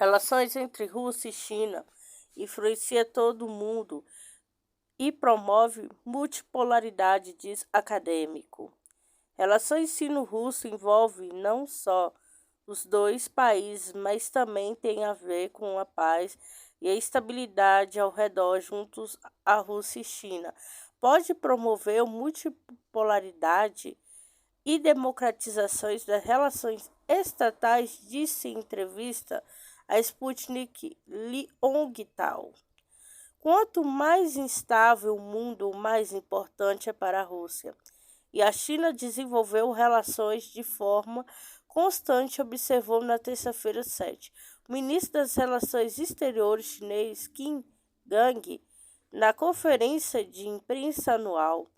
Relações entre Rússia e China influencia todo o mundo e promove multipolaridade, diz acadêmico. Relações sino-russo envolvem não só os dois países, mas também tem a ver com a paz e a estabilidade ao redor juntos à Rússia e China. Pode promover multipolaridade e democratizações das relações estatais, disse em entrevista a Sputnik Liongtal. Quanto mais instável o mundo, mais importante é para a Rússia. E a China desenvolveu relações de forma constante, observou na terça-feira 7. O ministro das Relações Exteriores chinês Qin Gang, na conferência de imprensa anual.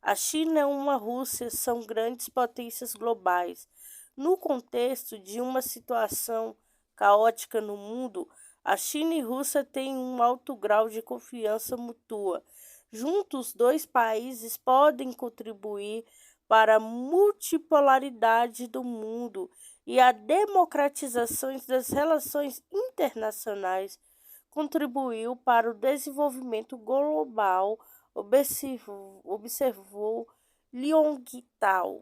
A China e uma Rússia são grandes potências globais. No contexto de uma situação caótica no mundo, a China e a Rússia têm um alto grau de confiança mútua. Juntos, os dois países podem contribuir para a multipolaridade do mundo e a democratização das relações internacionais. Contribuiu para o desenvolvimento global, observou Liongtal,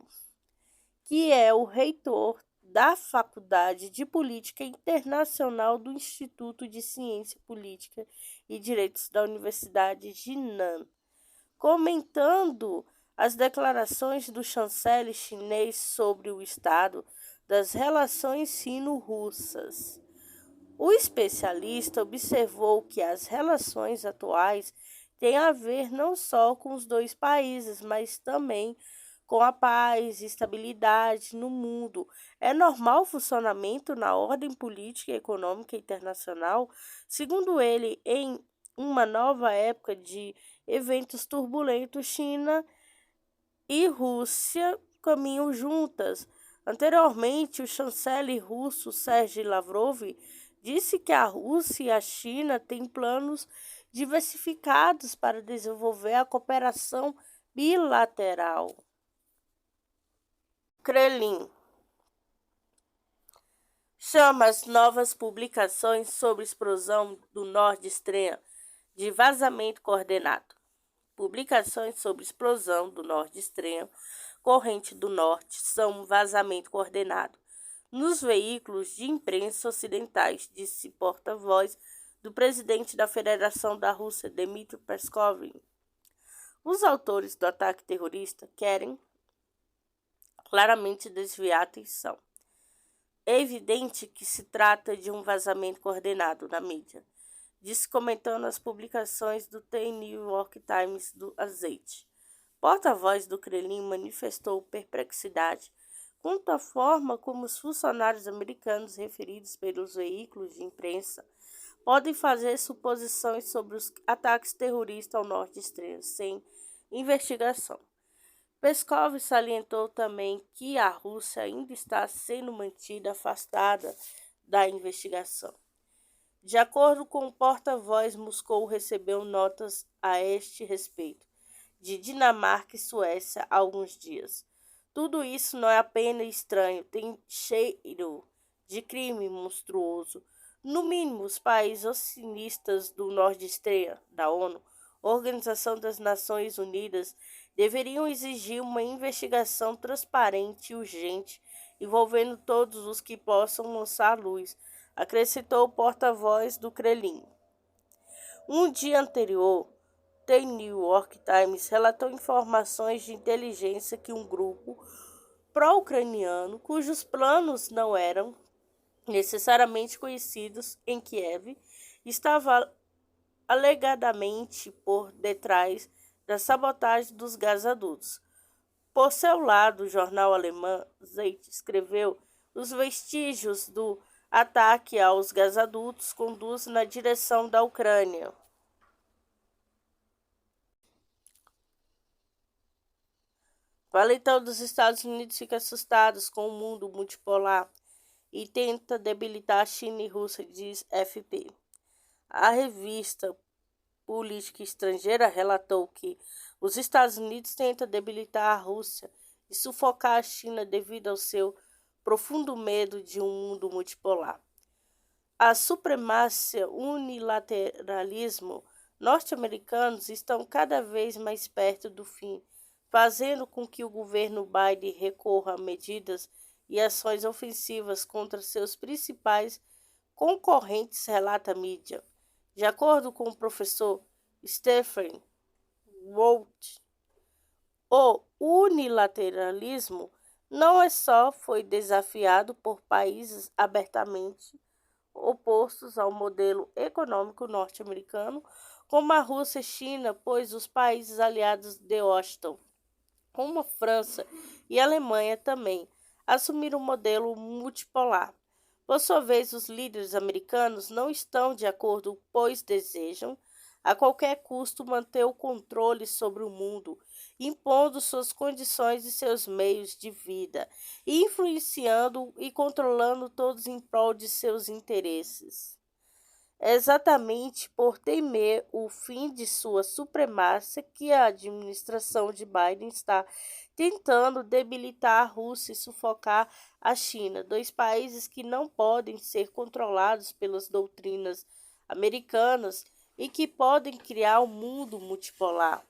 que é o reitor da Faculdade de Política Internacional do Instituto de Ciência Política e Direitos da Universidade de Nan, comentando as declarações do chanceler chinês sobre o estado das relações sino-russas. O especialista observou que as relações atuais têm a ver não só com os dois países, mas também com a paz e estabilidade no mundo. É normal o funcionamento na ordem política e econômica internacional, segundo ele, em uma nova época de eventos turbulentos, China e Rússia caminham juntas. Anteriormente, o chanceler russo Sergei Lavrov disse que a Rússia e a China têm planos diversificados para desenvolver a cooperação bilateral. Kremlin chama as novas publicações sobre explosão do Nord Stream de vazamento coordenado. Publicações sobre explosão do Nord Stream, corrente do norte, são um vazamento coordenado nos veículos de imprensa ocidentais, disse porta-voz do presidente da Federação da Rússia, Dmitry Peskov. Os autores do ataque terrorista querem claramente desviar a atenção. É evidente que se trata de um vazamento coordenado na mídia, disse comentando as publicações do The New York Times do Azeite. Porta-voz do Kremlin manifestou perplexidade quanto à forma como os funcionários americanos referidos pelos veículos de imprensa podem fazer suposições sobre os ataques terroristas ao Nord Stream sem investigação. Peskov salientou também que a Rússia ainda está sendo mantida afastada da investigação. De acordo com o porta-voz, Moscou recebeu notas a este respeito de Dinamarca e Suécia há alguns dias. Tudo isso não é apenas estranho, tem cheiro de crime monstruoso. No mínimo, os países acionistas do Nord Stream, da ONU, Organização das Nações Unidas, deveriam exigir uma investigação transparente e urgente, envolvendo todos os que possam lançar luz, acrescentou o porta-voz do Kremlin. Um dia anterior, The New York Times relatou informações de inteligência que um grupo pró-ucraniano, cujos planos não eram necessariamente conhecidos em Kiev, estava alegadamente por detrás da sabotagem dos gasodutos. Por seu lado, o jornal alemão Zeit escreveu: os vestígios do ataque aos gasodutos conduzem na direção da Ucrânia. O eleitor dos Estados Unidos fica assustado com o mundo multipolar e tenta debilitar a China e a Rússia, diz FP. A revista Política Estrangeira relatou que os Estados Unidos tentam debilitar a Rússia e sufocar a China devido ao seu profundo medo de um mundo multipolar. A supremacia unilateralismo norte-americanos estão cada vez mais perto do fim, fazendo com que o governo Biden recorra a medidas e ações ofensivas contra seus principais concorrentes, relata a mídia. De acordo com o professor Stephen Walt, o unilateralismo não é só foi desafiado por países abertamente opostos ao modelo econômico norte-americano, como a Rússia e China, pois os países aliados de Washington, como a França e a Alemanha também, assumiram um modelo multipolar. Por sua vez, os líderes americanos não estão de acordo, pois desejam, a qualquer custo, manter o controle sobre o mundo, impondo suas condições e seus meios de vida, influenciando e controlando todos em prol de seus interesses. É exatamente por temer o fim de sua supremacia que a administração de Biden está tentando debilitar a Rússia e sufocar a China, dois países que não podem ser controlados pelas doutrinas americanas e que podem criar um mundo multipolar.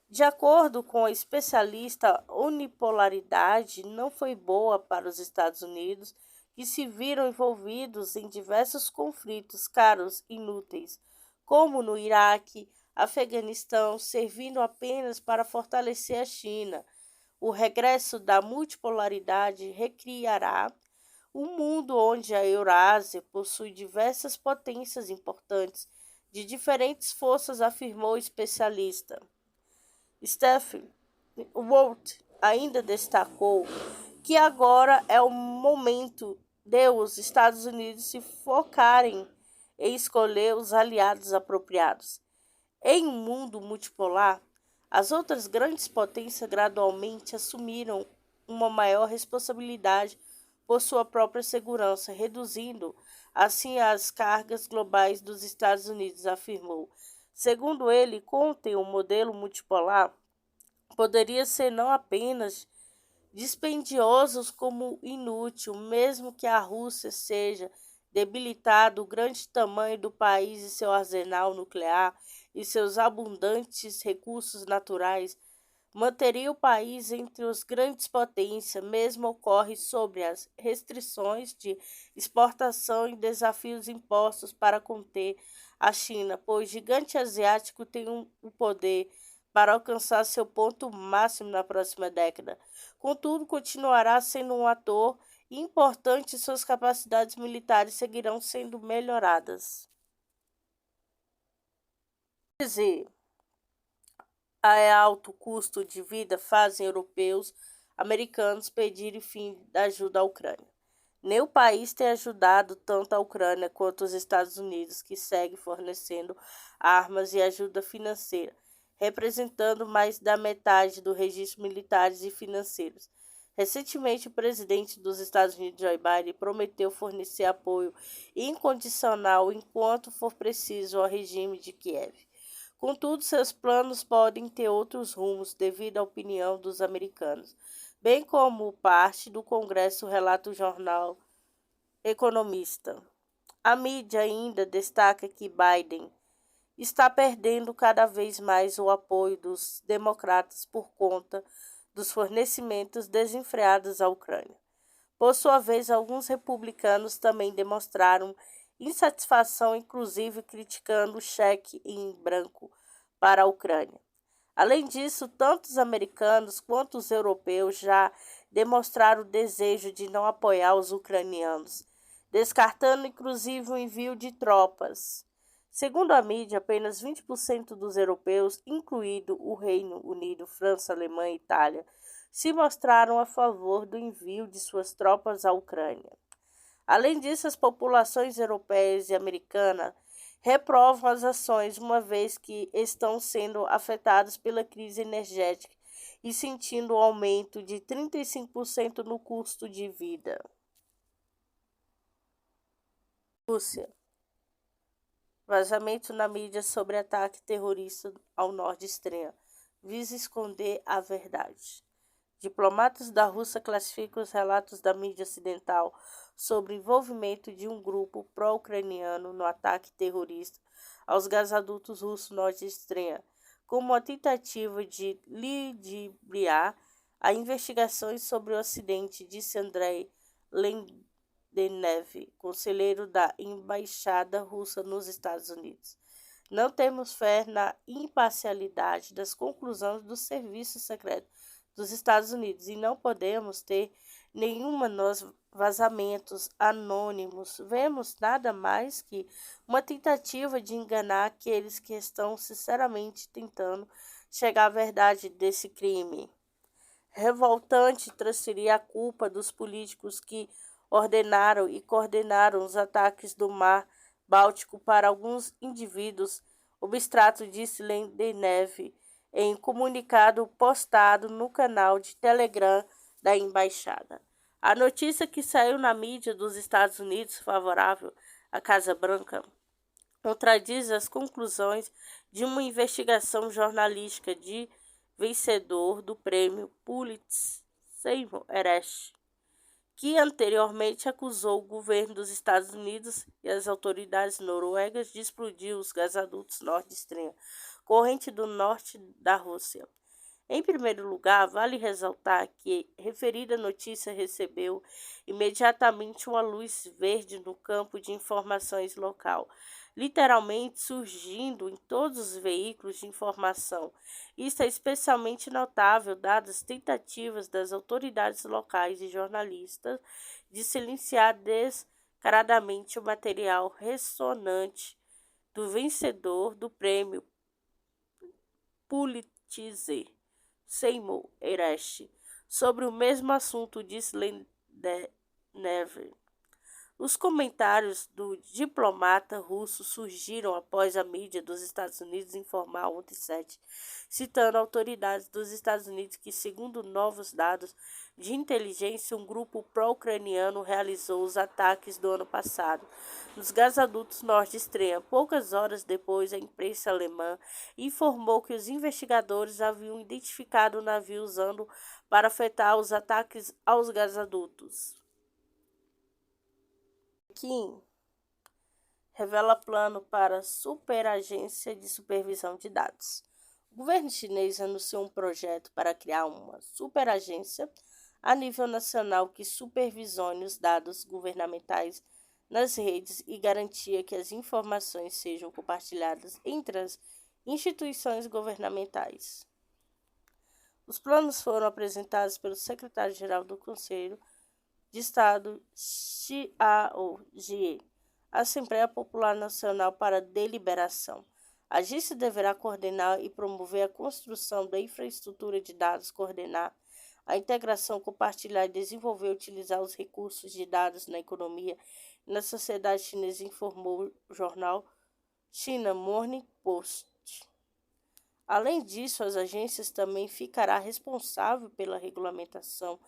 De acordo com a especialista, a unipolaridade não foi boa para os Estados Unidos, que se viram envolvidos em diversos conflitos caros e inúteis, como no Iraque, Afeganistão, servindo apenas para fortalecer a China. O regresso da multipolaridade recriará um mundo onde a Eurásia possui diversas potências importantes de diferentes forças, afirmou o especialista. Stephen Walt ainda destacou que agora é o momento de os Estados Unidos se focarem em escolher os aliados apropriados. Em um mundo multipolar, as outras grandes potências gradualmente assumiram uma maior responsabilidade por sua própria segurança, reduzindo assim as cargas globais dos Estados Unidos, afirmou. Segundo ele, contém um modelo multipolar poderia ser não apenas dispendiosos como inútil, mesmo que a Rússia seja debilitada, o grande tamanho do país e seu arsenal nuclear e seus abundantes recursos naturais manteria o país entre as grandes potências, mesmo ocorre sobre as restrições de exportação e desafios impostos para conter a China, pois o gigante asiático tem o poder para alcançar seu ponto máximo na próxima década. Contudo, continuará sendo um ator importante e suas capacidades militares seguirão sendo melhoradas. Dizer a alto custo de vida fazem europeus, americanos pedirem fim da ajuda à Ucrânia. Nem o país tem ajudado tanto a Ucrânia quanto os Estados Unidos, que seguem fornecendo armas e ajuda financeira, representando mais da metade do registro militares e financeiros. Recentemente, o presidente dos Estados Unidos, Joe Biden, prometeu fornecer apoio incondicional enquanto for preciso ao regime de Kiev. Contudo, seus planos podem ter outros rumos devido à opinião dos americanos, bem como parte do Congresso, relata o jornal Economista. A mídia ainda destaca que Biden está perdendo cada vez mais o apoio dos democratas por conta dos fornecimentos desenfreados à Ucrânia. Por sua vez, alguns republicanos também demonstraram insatisfação, inclusive criticando o cheque em branco para a Ucrânia. Além disso, tanto os americanos quanto os europeus já demonstraram o desejo de não apoiar os ucranianos, descartando inclusive o envio de tropas. Segundo a mídia, apenas 20% dos europeus, incluído o Reino Unido, França, Alemanha e Itália, se mostraram a favor do envio de suas tropas à Ucrânia. Além disso, as populações europeias e americanas reprovam as ações, uma vez que estão sendo afetadas pela crise energética e sentindo um aumento de 35% no custo de vida. Rússia. Vazamento na mídia sobre ataque terrorista ao Nord Stream visa esconder a verdade. Diplomatas da Rússia classificam os relatos da mídia ocidental sobre o envolvimento de um grupo pró-ucraniano no ataque terrorista aos gasodutos russos Nord Stream como uma tentativa de ludibriar a investigações sobre o acidente, disse Andrei Lendenev, conselheiro da embaixada russa nos Estados Unidos. Não temos fé na imparcialidade das conclusões do serviço secreto dos Estados Unidos e não podemos ter nenhuma nos vazamentos anônimos. Vemos nada mais que uma tentativa de enganar aqueles que estão sinceramente tentando chegar à verdade desse crime. Revoltante transferir a culpa dos políticos que ordenaram e coordenaram os ataques do Mar Báltico para alguns indivíduos, Obstrato disse Lendenev em comunicado postado no canal de Telegram da embaixada. A notícia que saiu na mídia dos Estados Unidos favorável à Casa Branca contradiz as conclusões de uma investigação jornalística de vencedor do prêmio Pulitzer, Seymour Hersh, que anteriormente acusou o governo dos Estados Unidos e as autoridades noruegas de explodir os gasodutos Nord Stream, corrente do norte da Rússia. Em primeiro lugar, vale ressaltar que referida notícia recebeu imediatamente uma luz verde no campo de informações local, literalmente surgindo em todos os veículos de informação. Isso é especialmente notável dadas as tentativas das autoridades locais e jornalistas de silenciar descaradamente o material ressonante do vencedor do prêmio Pulitzer, Seymour Hersh, sobre o mesmo assunto, disse Lendenev. Os comentários do diplomata russo surgiram após a mídia dos Estados Unidos informar ontem, citando autoridades dos Estados Unidos que, segundo novos dados de inteligência, um grupo pró-ucraniano realizou os ataques do ano passado nos gasodutos Nord Stream. Poucas horas depois, a imprensa alemã informou que os investigadores haviam identificado o navio usando para afetar os ataques aos gasodutos. Pequim revela plano para superagência de supervisão de dados. O governo chinês anunciou um projeto para criar uma superagência a nível nacional que supervisione os dados governamentais nas redes e garantia que as informações sejam compartilhadas entre as instituições governamentais. Os planos foram apresentados pelo secretário-geral do Conselho de Estado Xiao Jie, Assembleia Popular Nacional para Deliberação. A agência deverá coordenar e promover a construção da infraestrutura de dados, coordenar a integração, compartilhar e desenvolver e utilizar os recursos de dados na economia e na sociedade chinesa, informou o jornal China Morning Post. Além disso, as agências também ficará responsável pela regulamentação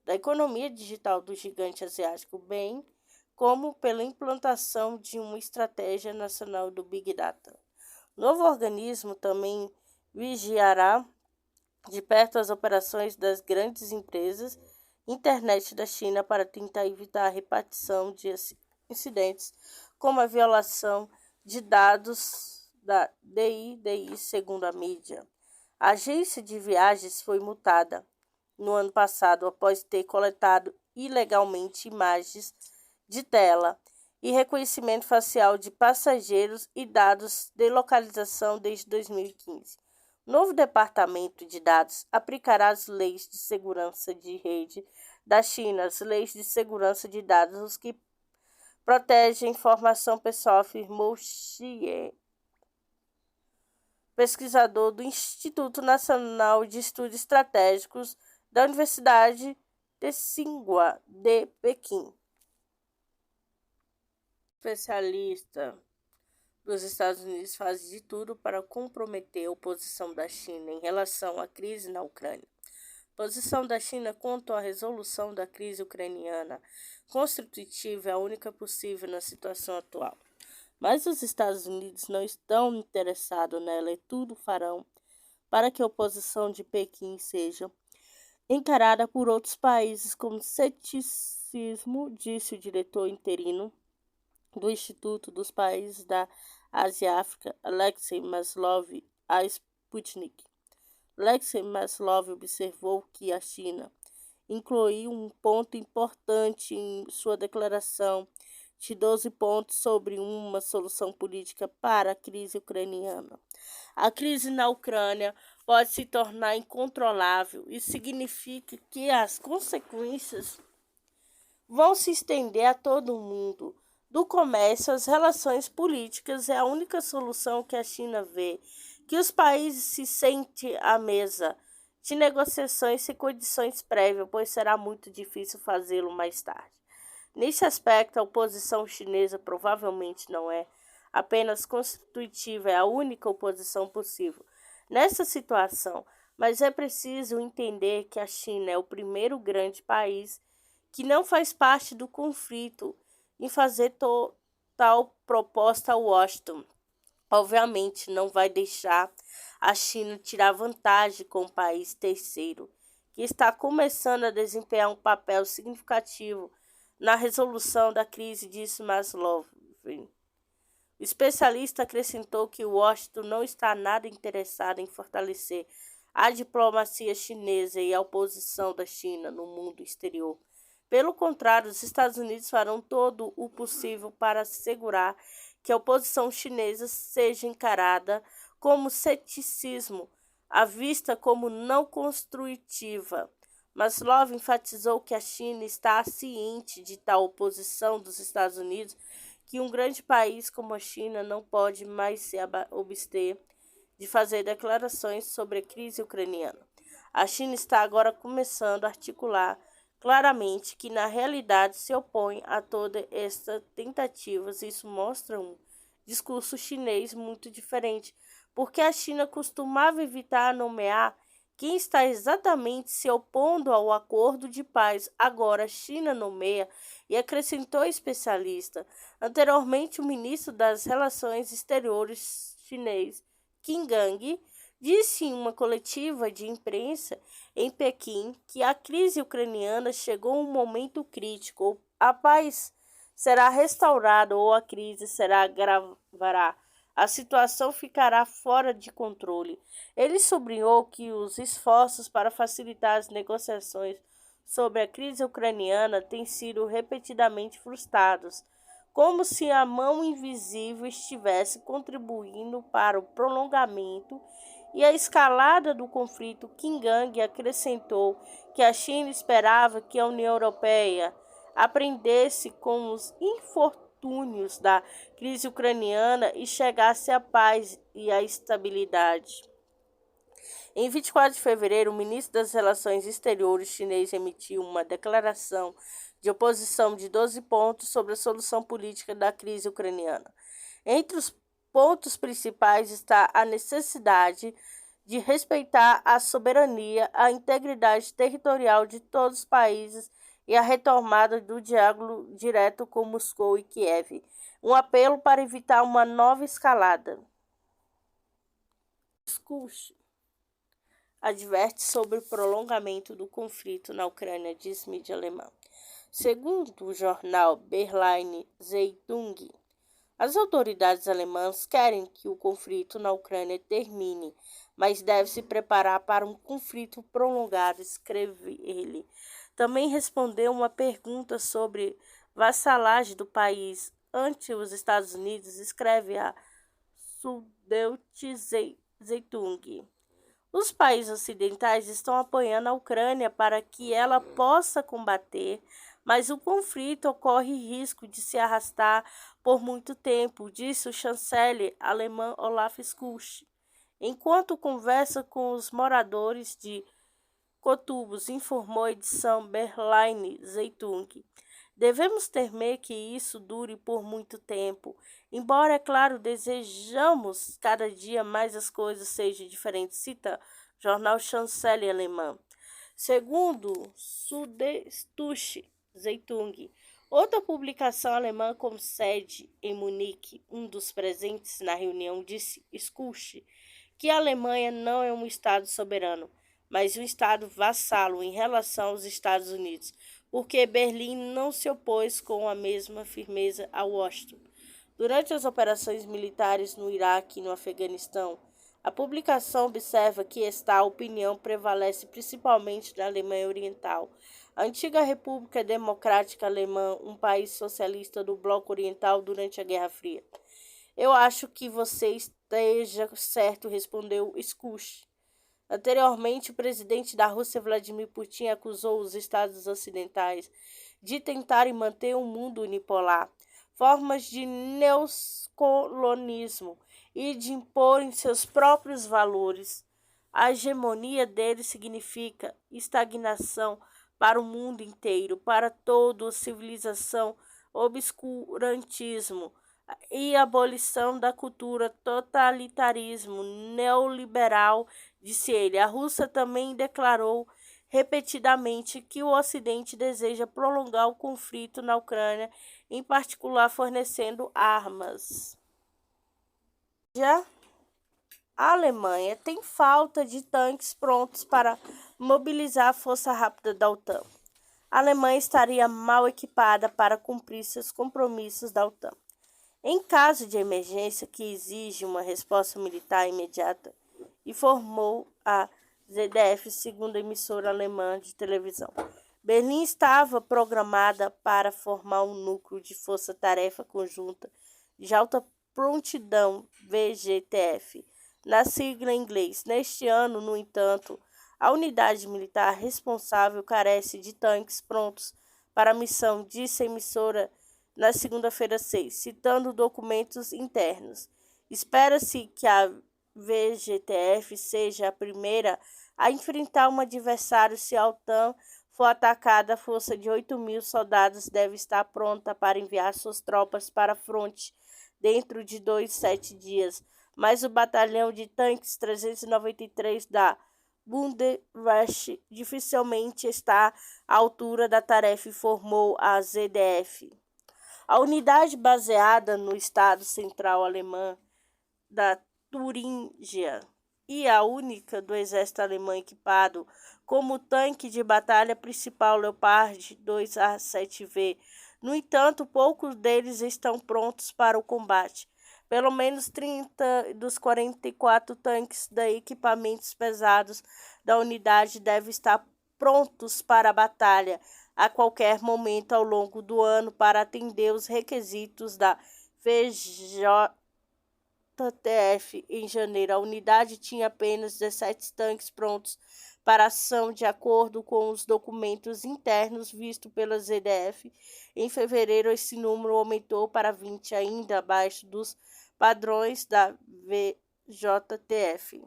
da economia digital do gigante asiático, bem como pela implantação de uma estratégia nacional do Big Data. O novo organismo também vigiará de perto as operações das grandes empresas internet da China para tentar evitar a repartição de incidentes como a violação de dados da DIDI, segundo a mídia. A agência de viagens foi multada no ano passado após ter coletado ilegalmente imagens de tela e reconhecimento facial de passageiros e dados de localização desde 2015. O novo Departamento de Dados aplicará as leis de segurança de rede da China, as leis de segurança de dados, os que protegem a informação pessoal, afirmou Xie, pesquisador do Instituto Nacional de Estudos Estratégicos da Universidade de Tsinghua de Pequim. Especialista dos Estados Unidos faz de tudo para comprometer a oposição da China em relação à crise na Ucrânia. A posição da China quanto à resolução da crise ucraniana constitutiva é a única possível na situação atual. Mas os Estados Unidos não estão interessados nela e tudo farão para que a oposição de Pequim seja encarada por outros países como ceticismo, disse o diretor interino do Instituto dos Países da Ásia e África, Alexei Maslov, a Sputnik. Alexei Maslov observou que a China incluiu um ponto importante em sua declaração de 12 pontos sobre uma solução política para a crise ucraniana. A crise na Ucrânia pode se tornar incontrolável e significa que as consequências vão se estender a todo o mundo. Do comércio às relações políticas é a única solução que a China vê, que os países se sentem à mesa de negociações sem condições prévias, pois será muito difícil fazê-lo mais tarde. Nesse aspecto, a oposição chinesa provavelmente não é apenas constitutiva, é a única oposição possível nessa situação, mas é preciso entender que a China é o primeiro grande país que não faz parte do conflito em fazer tal proposta a Washington. Obviamente, não vai deixar a China tirar vantagem com o país terceiro, que está começando a desempenhar um papel significativo na resolução da crise, disse Maslov. O especialista acrescentou que Washington não está nada interessado em fortalecer a diplomacia chinesa e a oposição da China no mundo exterior. Pelo contrário, os Estados Unidos farão todo o possível para assegurar que a oposição chinesa seja encarada como ceticismo, à vista como não construtiva. Maslov enfatizou que a China está ciente de tal oposição dos Estados Unidos, que um grande país como a China não pode mais se abster de fazer declarações sobre a crise ucraniana. A China está agora começando a articular claramente que na realidade se opõe a todas estas tentativas. Isso mostra um discurso chinês muito diferente, porque a China costumava evitar nomear quem está exatamente se opondo ao acordo de paz. Agora a China nomeia, e acrescentou especialista. Anteriormente, o ministro das Relações Exteriores chinês, Qin Gang, disse em uma coletiva de imprensa em Pequim que a crise ucraniana chegou a um momento crítico. Ou a paz será restaurada ou a crise será agravará. A situação ficará fora de controle. Ele sublinhou que os esforços para facilitar as negociações sobre a crise ucraniana têm sido repetidamente frustrados, como se a mão invisível estivesse contribuindo para o prolongamento e a escalada do conflito. Qin Gang acrescentou que a China esperava que a União Europeia aprendesse com os infortúnios da crise ucraniana e chegasse à paz e à estabilidade. Em 24 de fevereiro, o ministro das Relações Exteriores chinês emitiu uma declaração de oposição de 12 pontos sobre a solução política da crise ucraniana. Entre os pontos principais está a necessidade de respeitar a soberania, a integridade territorial de todos os países e a retomada do diálogo direto com Moscou e Kiev, um apelo para evitar uma nova escalada. Discurso adverte sobre o prolongamento do conflito na Ucrânia, diz mídia alemã. Segundo o jornal Berliner Zeitung, as autoridades alemãs querem que o conflito na Ucrânia termine, mas deve se preparar para um conflito prolongado, escreve ele. Também respondeu uma pergunta sobre vassalagem do país ante os Estados Unidos, escreve a Süddeutsche Zeitung. Os países ocidentais estão apoiando a Ucrânia para que ela possa combater, mas o conflito corre risco de se arrastar por muito tempo, disse o chanceler alemão Olaf Scholz, enquanto conversa com os moradores de Cottbus, informou a edição Berliner Zeitung. Devemos temer que isso dure por muito tempo. Embora, é claro, desejamos cada dia mais as coisas sejam diferentes, cita o jornal Chanceler alemão. Segundo Süddeutsche Zeitung, outra publicação alemã com sede em Munique, um dos presentes na reunião disse Scholz que a Alemanha não é um Estado soberano, mas um estado vassalo em relação aos Estados Unidos, porque Berlim não se opôs com a mesma firmeza a Washington. Durante as operações militares no Iraque e no Afeganistão, a publicação observa que esta opinião prevalece principalmente na Alemanha Oriental. A antiga República Democrática Alemã, um país socialista do Bloco Oriental durante a Guerra Fria. Eu acho que você esteja certo, respondeu Skush. Anteriormente, o presidente da Rússia, Vladimir Putin, acusou os estados ocidentais de tentarem manter um mundo unipolar, formas de neocolonismo e de imporem seus próprios valores. A hegemonia dele significa estagnação para o mundo inteiro, para toda a civilização, obscurantismo e abolição da cultura, totalitarismo neoliberal, disse ele. A Rússia também declarou repetidamente que o Ocidente deseja prolongar o conflito na Ucrânia, em particular fornecendo armas. Já a Alemanha tem falta de tanques prontos para mobilizar a força rápida da OTAN. A Alemanha estaria mal equipada para cumprir seus compromissos da OTAN. Em caso de emergência que exige uma resposta militar imediata, informou a ZDF, segundo a emissora alemã de televisão. Berlim estava programada para formar um núcleo de força-tarefa conjunta de alta prontidão, VGTF, na sigla em inglês. Neste ano, no entanto, a unidade militar responsável carece de tanques prontos para a missão, disse a emissora na segunda-feira 6, citando documentos internos. Espera-se que a VGTF seja a primeira a enfrentar um adversário se a OTAN for atacada. A força de 8.000 soldados deve estar pronta para enviar suas tropas para a fronte dentro de 7 dias, mas o batalhão de tanques 393 da Bundeswehr dificilmente está à altura da tarefa, informou a ZDF. A unidade baseada no estado central alemão da Turíngia e a única do exército alemão equipado como tanque de batalha principal Leopard 2A7V. No entanto, poucos deles estão prontos para o combate. Pelo menos 30 dos 44 tanques de equipamentos pesados da unidade devem estar prontos para a batalha a qualquer momento ao longo do ano para atender os requisitos da VJTF. Em janeiro, a unidade tinha apenas 17 tanques prontos para ação, de acordo com os documentos internos vistos pela ZDF. Em fevereiro, esse número aumentou para 20, ainda abaixo dos padrões da VJTF.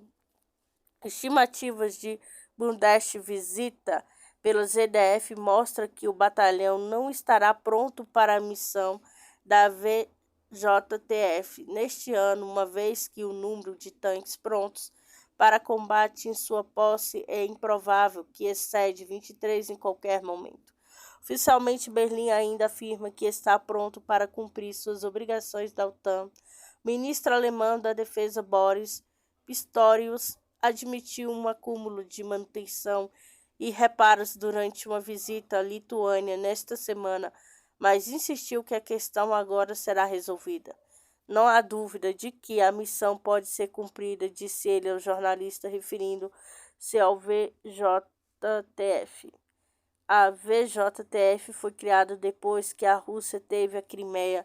Estimativas de Bundesvisita pela ZDF mostra que o batalhão não estará pronto para a missão da VJTF neste ano, uma vez que o número de tanques prontos para combate em sua posse é improvável que excede 23 em qualquer momento. Oficialmente, Berlim ainda afirma que está pronto para cumprir suas obrigações da OTAN. O ministro alemão da Defesa Boris Pistorius admitiu um acúmulo de manutenção e reparos durante uma visita à Lituânia nesta semana, mas insistiu que a questão agora será resolvida. Não há dúvida de que a missão pode ser cumprida, disse ele ao jornalista, referindo-se ao VJTF. A VJTF foi criada depois que a Rússia teve a Crimeia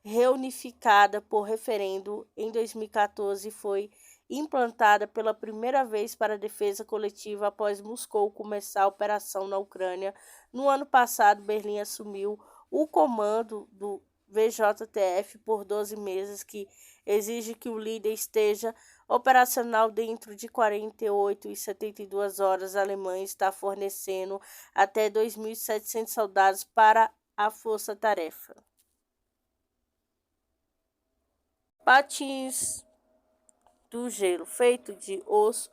reunificada por referendo em 2014 e foi implantada pela primeira vez para a defesa coletiva após Moscou começar a operação na Ucrânia. No ano passado, Berlim assumiu o comando do VJTF por 12 meses, que exige que o líder esteja operacional dentro de 48 e 72 horas. A Alemanha está fornecendo até 2.700 soldados para a força-tarefa. Patins do gelo, feito de osso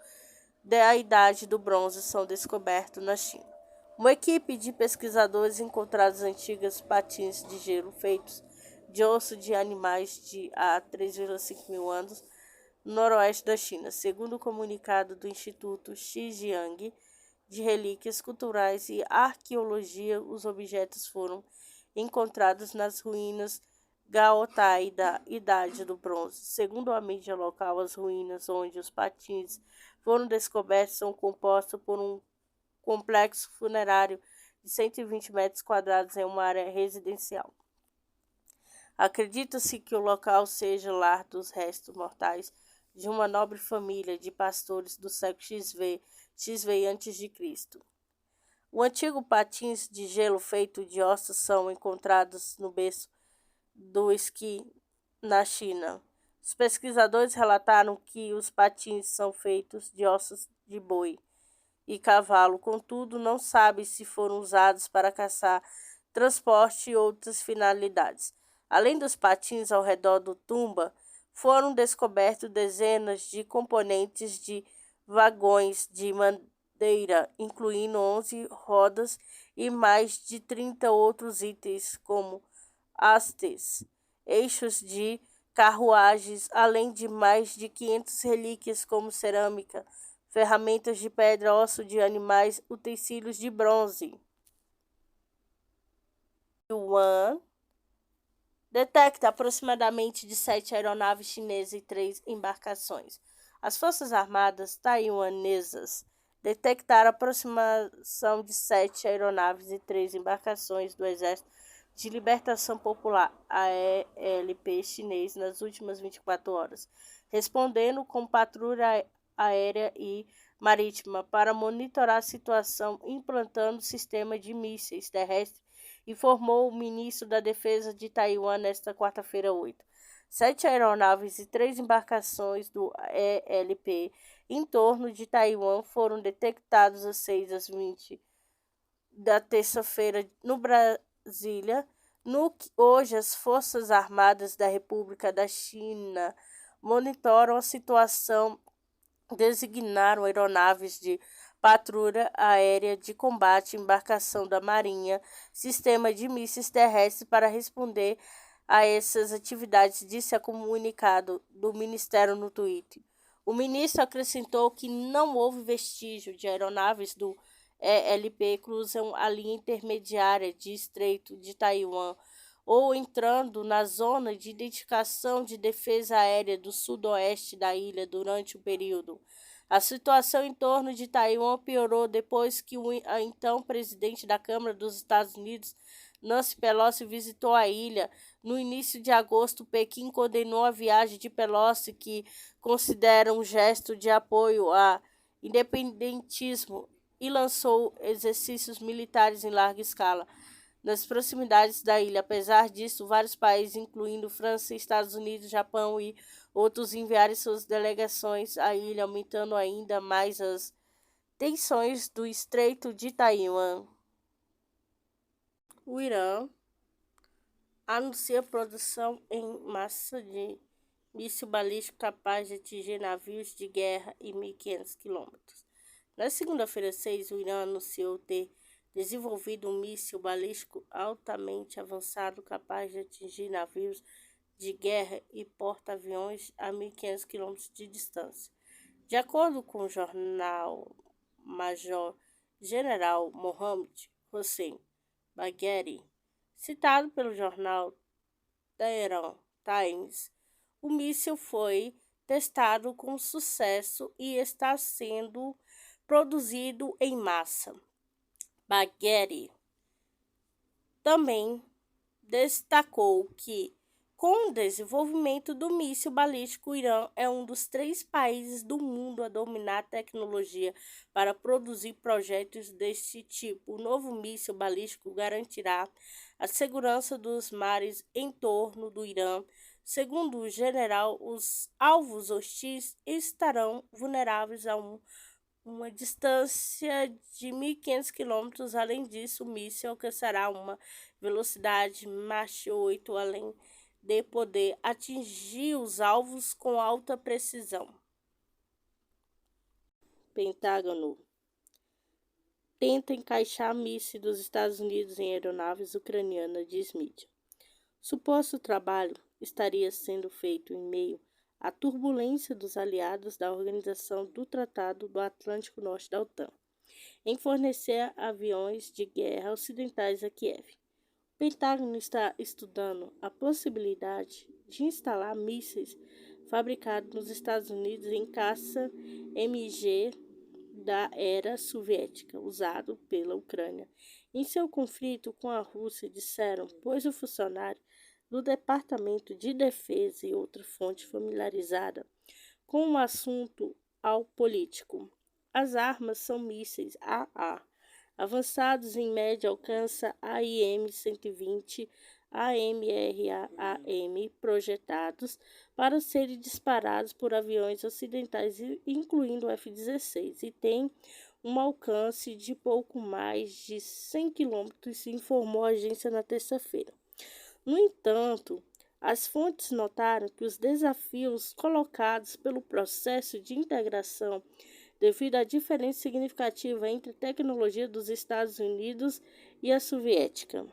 da Idade do Bronze, são descobertos na China. Uma equipe de pesquisadores encontrou antigas patins de gelo feitos de osso de animais de há 3,5 mil anos no noroeste da China. Segundo o comunicado do Instituto Xinjiang de Relíquias Culturais e Arqueologia, os objetos foram encontrados nas ruínas Gaotai da Idade do Bronze. Segundo a mídia local, as ruínas onde os patins foram descobertos são compostas por um complexo funerário de 120 metros quadrados em uma área residencial. Acredita-se que o local seja lar dos restos mortais de uma nobre família de pastores do século XVI a.C. O antigo patins de gelo feito de ossos são encontrados no berço do esqui na China. Os pesquisadores relataram que os patins são feitos de ossos de boi e cavalo, contudo, não sabe se foram usados para caçar, transporte e outras finalidades. Além dos patins ao redor do tumba, foram descobertos dezenas de componentes de vagões de madeira, incluindo 11 rodas e mais de 30 outros itens, como hastes, eixos de carruagens, além de mais de 500 relíquias como cerâmica, ferramentas de pedra, osso de animais, utensílios de bronze. Taiwan detecta aproximadamente de 7 aeronaves chinesas e 3 embarcações. As Forças Armadas taiwanesas detectaram a aproximação de 7 aeronaves e 3 embarcações do Exército de Libertação Popular, AELP chinês, nas últimas 24 horas, respondendo com patrulha aérea e marítima para monitorar a situação, implantando sistema de mísseis terrestres, informou o ministro da Defesa de Taiwan nesta quarta-feira, 8. 7 aeronaves e 3 embarcações do ELP em torno de Taiwan foram detectados às 6h20 da terça-feira no Brasília. Hoje, as Forças Armadas da República da China monitoram a situação, designaram aeronaves de patrulha aérea de combate, embarcação da Marinha, sistema de mísseis terrestres para responder a essas atividades, disse a comunicado do Ministério no Twitter. O ministro acrescentou que não houve vestígio de aeronaves do ELP cruzam a linha intermediária de Estreito de Taiwan ou entrando na zona de identificação de defesa aérea do sudoeste da ilha durante o período. A situação em torno de Taiwan piorou depois que o então presidente da Câmara dos Estados Unidos, Nancy Pelosi, visitou a ilha. No início de agosto, Pequim condenou a viagem de Pelosi, que considera um gesto de apoio ao independentismo, e lançou exercícios militares em larga escala nas proximidades da ilha. Apesar disso, vários países, incluindo França, Estados Unidos, Japão e outros, enviaram suas delegações à ilha, aumentando ainda mais as tensões do Estreito de Taiwan. O Irã anuncia produção em massa de míssil balístico capaz de atingir navios de guerra em 1.500 quilômetros. Na segunda-feira, 6, o Irã anunciou ter desenvolvido um míssil balístico altamente avançado capaz de atingir navios de guerra e porta-aviões a 1.500 km de distância. De acordo com o jornal Major General Mohammad Hossein Bagheri, citado pelo jornal Tehran Times, o míssil foi testado com sucesso e está sendo produzido em massa. Bagheri também destacou que, com o desenvolvimento do míssil balístico, o Irã é um dos 3 países do mundo a dominar a tecnologia para produzir projetos deste tipo. O novo míssil balístico garantirá a segurança dos mares em torno do Irã. Segundo o general, os alvos hostis estarão vulneráveis a uma distância de 1.500 km. Além disso, o míssil alcançará uma velocidade Mach 8, além de poder atingir os alvos com alta precisão. Pentágono tenta encaixar mísseis dos Estados Unidos em aeronaves ucranianas, diz mídia. Suposto trabalho estaria sendo feito em meio a turbulência dos aliados da Organização do Tratado do Atlântico Norte da OTAN em fornecer aviões de guerra ocidentais a Kiev. O Pentágono está estudando a possibilidade de instalar mísseis fabricados nos Estados Unidos em caça MG da era soviética, usado pela Ucrânia em seu conflito com a Rússia, disseram, pois o funcionário do Departamento de Defesa e outra fonte familiarizada com o assunto ao político. As armas são mísseis AA, avançados em médio alcance AIM-120, AMRAAM, projetados para serem disparados por aviões ocidentais, incluindo o F-16, e têm um alcance de pouco mais de 100 quilômetros, informou a agência na terça-feira. No entanto, as fontes notaram que os desafios colocados pelo processo de integração devido à diferença significativa entre a tecnologia dos Estados Unidos e a soviética.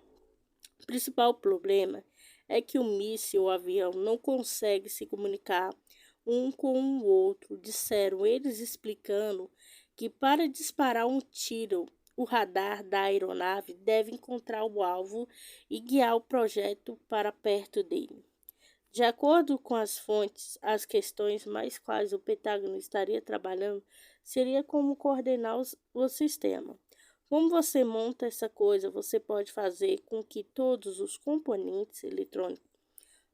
O principal problema é que o míssil ou avião não consegue se comunicar um com o outro, disseram eles, explicando que para disparar um tiro, o radar da aeronave deve encontrar o alvo e guiar o projeto para perto dele. De acordo com as fontes, as questões mais quais o Pentágono estaria trabalhando seria como coordenar o sistema. Como você monta essa coisa, você pode fazer com que todos os componentes eletrônicos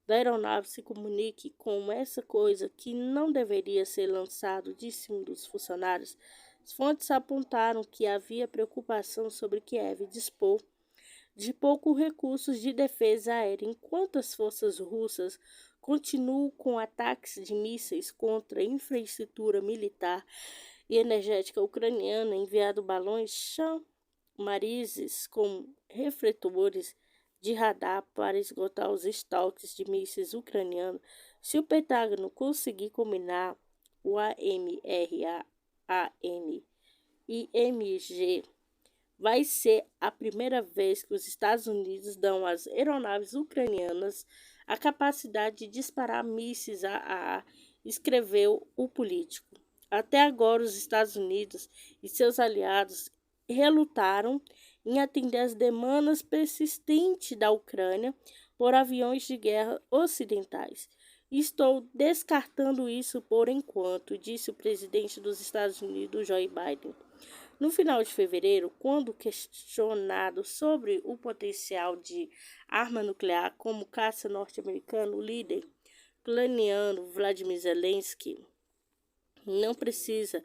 da aeronave se comuniquem com essa coisa que não deveria ser lançado, disse um dos funcionários. As fontes apontaram que havia preocupação sobre Kiev dispor de poucos recursos de defesa aérea, enquanto as forças russas continuam com ataques de mísseis contra a infraestrutura militar e energética ucraniana, enviando balões chamarizes com refletores de radar para esgotar os estoques de mísseis ucranianos. Se o Pentágono conseguir combinar o AMRAAM e MG, vai ser a primeira vez que os Estados Unidos dão às aeronaves ucranianas a capacidade de disparar mísseis AA, escreveu o político. Até agora, os Estados Unidos e seus aliados relutaram em atender às demandas persistentes da Ucrânia por aviões de guerra ocidentais. Estou descartando isso por enquanto, disse o presidente dos Estados Unidos, Joe Biden. No final de fevereiro, quando questionado sobre o potencial de arma nuclear como caça norte-americano, o líder ucraniano Vladimir Zelensky não precisa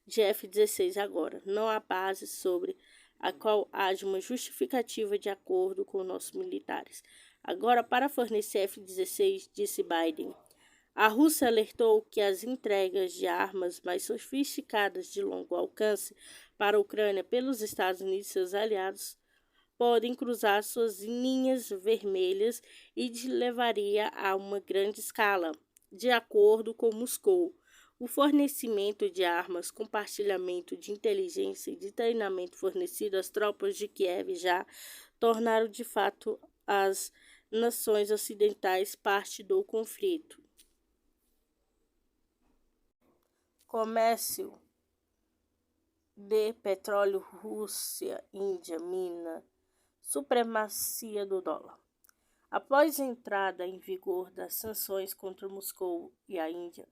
de F-16 agora. Não há base sobre a qual haja uma justificativa de acordo com nossos militares. Agora, para fornecer F-16, disse Biden. A Rússia alertou que as entregas de armas mais sofisticadas de longo alcance para a Ucrânia pelos Estados Unidos e seus aliados podem cruzar suas linhas vermelhas e levaria a uma grande escala, de acordo com Moscou. O fornecimento de armas, compartilhamento de inteligência e de treinamento fornecido às tropas de Kiev já tornaram de fato as nações ocidentais parte do conflito. Comércio de petróleo, Rússia, Índia, mina, supremacia do dólar. Após a entrada em vigor das sanções contra Moscou e a Índia,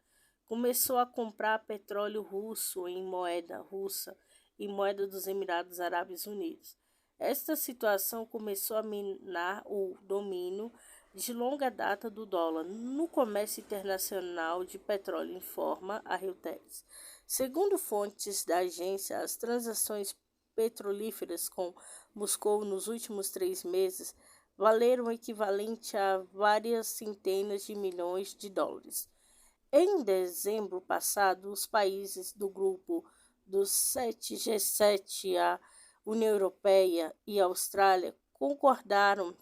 começou a comprar petróleo russo em moeda russa e moeda dos Emirados Árabes Unidos. Esta situação começou a minar o domínio de longa data do dólar no comércio internacional de petróleo, informa a Reuters. Segundo fontes da agência, as transações petrolíferas com Moscou nos últimos 3 meses valeram o equivalente a várias centenas de milhões de dólares. Em dezembro passado, os países do grupo dos 7 G7, a União Europeia e a Austrália, concordaram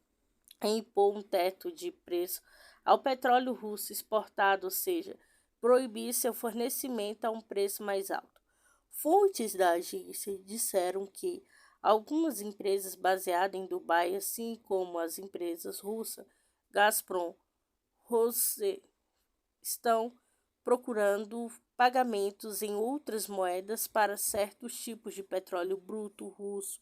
em impor um teto de preço ao petróleo russo exportado, ou seja, proibir seu fornecimento a um preço mais alto. Fontes da agência disseram que algumas empresas baseadas em Dubai, assim como as empresas russas Gazprom, Rosneft, estão procurando pagamentos em outras moedas para certos tipos de petróleo bruto russo,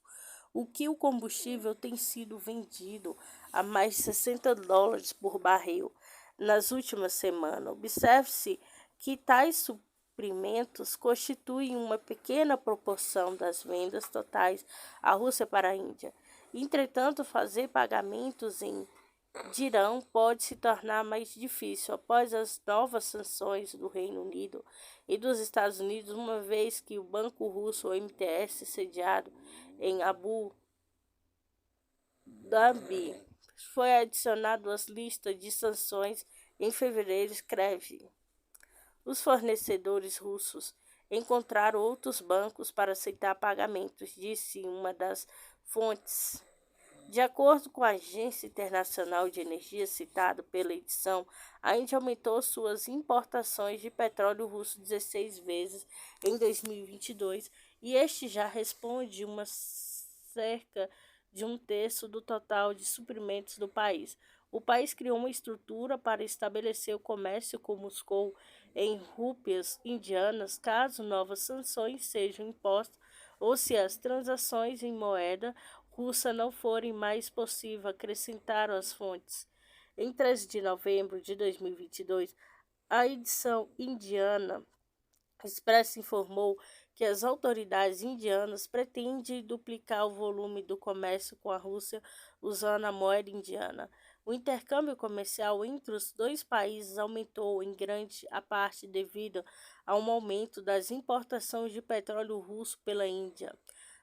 o que o combustível tem sido vendido a mais de $60 por barril nas últimas semanas. Observe-se que tais suprimentos constituem uma pequena proporção das vendas totais à Rússia para a Índia. Entretanto, fazer pagamentos em dirham pode se tornar mais difícil após as novas sanções do Reino Unido e dos Estados Unidos, uma vez que o banco russo, o MTS, sediado em Abu Dhabi, foi adicionado às listas de sanções em fevereiro. Escreve: os fornecedores russos encontraram outros bancos para aceitar pagamentos, disse uma das fontes. De acordo com a Agência Internacional de Energia citada pela edição, a Índia aumentou suas importações de petróleo russo 16 vezes em 2022 e este já responde uma cerca de um terço do total de suprimentos do país. O país criou uma estrutura para estabelecer o comércio com Moscou em rúpias indianas, caso novas sanções sejam impostas ou se as transações em moeda russa não forem mais possível, acrescentaram as fontes. Em 13 de novembro de 2022, a edição indiana Express informou que as autoridades indianas pretendem duplicar o volume do comércio com a Rússia usando a moeda indiana. O intercâmbio comercial entre os dois países aumentou em grande parte devido a um aumento das importações de petróleo russo pela Índia.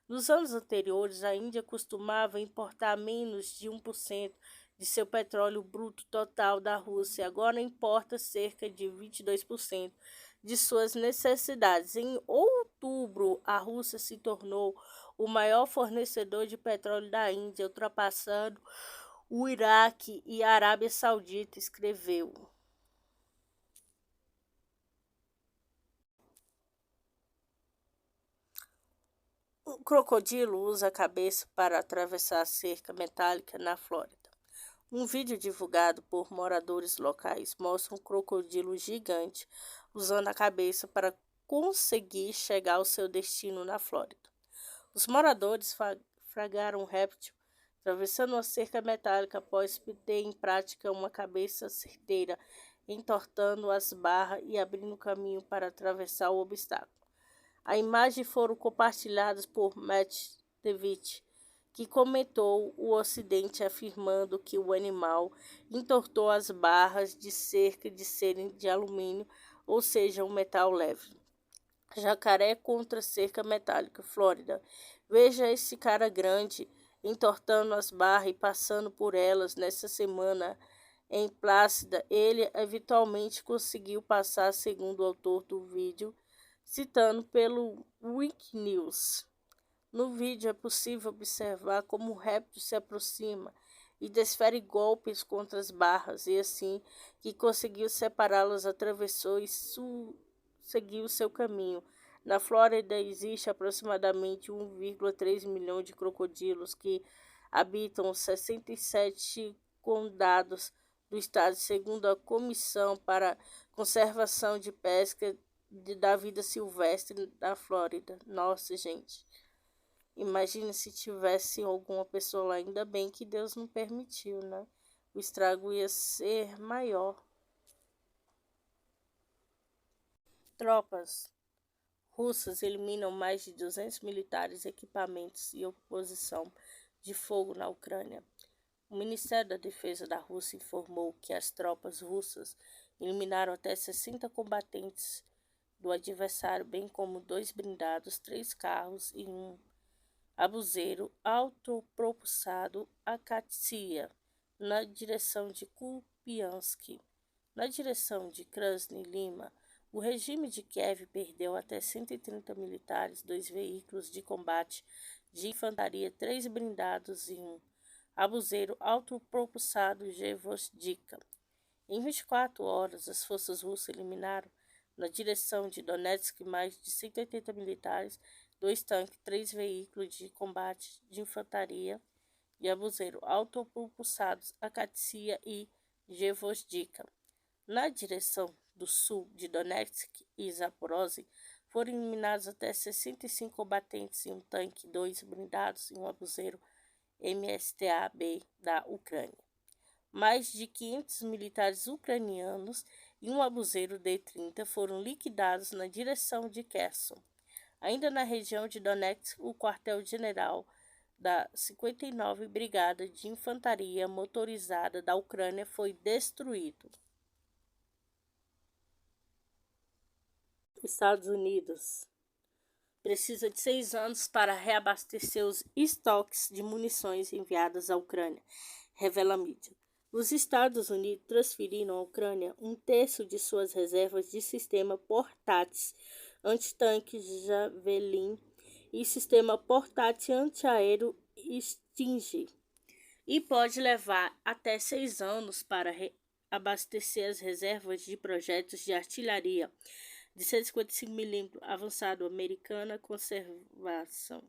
Nos anos anteriores, a Índia costumava importar menos de 1% de seu petróleo bruto total da Rússia. Agora importa cerca de 22% de suas necessidades. Em outubro, a Rússia se tornou o maior fornecedor de petróleo da Índia, ultrapassando o Iraque e a Arábia Saudita, escreveu. Um crocodilo usa a cabeça para atravessar a cerca metálica na Flórida. Um vídeo divulgado por moradores locais mostra um crocodilo gigante usando a cabeça para conseguir chegar ao seu destino na Flórida. Os moradores flagraram um réptil atravessando uma cerca metálica após ter em prática uma cabeça certeira, entortando as barras e abrindo caminho para atravessar o obstáculo. A imagem foram compartilhadas por Matt Devitt, que comentou o acidente afirmando que o animal entortou as barras de cerca de serem de alumínio, ou seja, um metal leve. Jacaré contra cerca metálica, Flórida. Veja esse cara grande entortando as barras e passando por elas nessa semana em Plácida. Ele eventualmente conseguiu passar, segundo o autor do vídeo, citando pelo Wikinews. No vídeo é possível observar como o réptil se aproxima e desfere golpes contra as barras, e assim que conseguiu separá-las, atravessou e seguiu seu caminho. Na Flórida existe aproximadamente 1,3 milhão de crocodilos que habitam 67 condados do estado, segundo a Comissão para a Conservação de Pesca da Vida Silvestre da Flórida. Nossa, gente. Imagina se tivesse alguma pessoa lá, ainda bem que Deus não permitiu, né? O estrago ia ser maior. Tropas russas eliminam mais de 200 militares, equipamentos e oposição de fogo na Ucrânia. O Ministério da Defesa da Rússia informou que as tropas russas eliminaram até 60 combatentes do adversário, bem como 2 blindados, 3 carros e um abuseiro autopropulsado Akatsiya, na direção de Kupiansk. Na direção de Krasny Lima, o regime de Kiev perdeu até 130 militares, 2 veículos de combate de infantaria, 3 blindados e um abuseiro autopropulsado Gvozdika. Em 24 horas, as forças russas eliminaram, na direção de Donetsk, mais de 180 militares, 2 tanques, 3 veículos de combate de infantaria e abuseiro autopropulsados Akatsiya e Gvozdika. Na direção do sul de Donetsk e Zaporozhye foram eliminados até 65 combatentes em um tanque, 2 blindados e um abuseiro MSTA-B da Ucrânia. Mais de 500 militares ucranianos e um abuseiro D-30 foram liquidados na direção de Kherson. Ainda na região de Donetsk, o quartel-general da 59ª Brigada de Infantaria Motorizada da Ucrânia foi destruído. Estados Unidos precisa de 6 anos para reabastecer os estoques de munições enviadas à Ucrânia, revela a mídia. Os Estados Unidos transferiram à Ucrânia um terço de suas reservas de sistema portáteis antitanque Javelin e sistema portátil antiaéreo Stinger, e pode levar até 6 anos para abastecer as reservas de projetos de artilharia de 155 mm avançado americana conservação.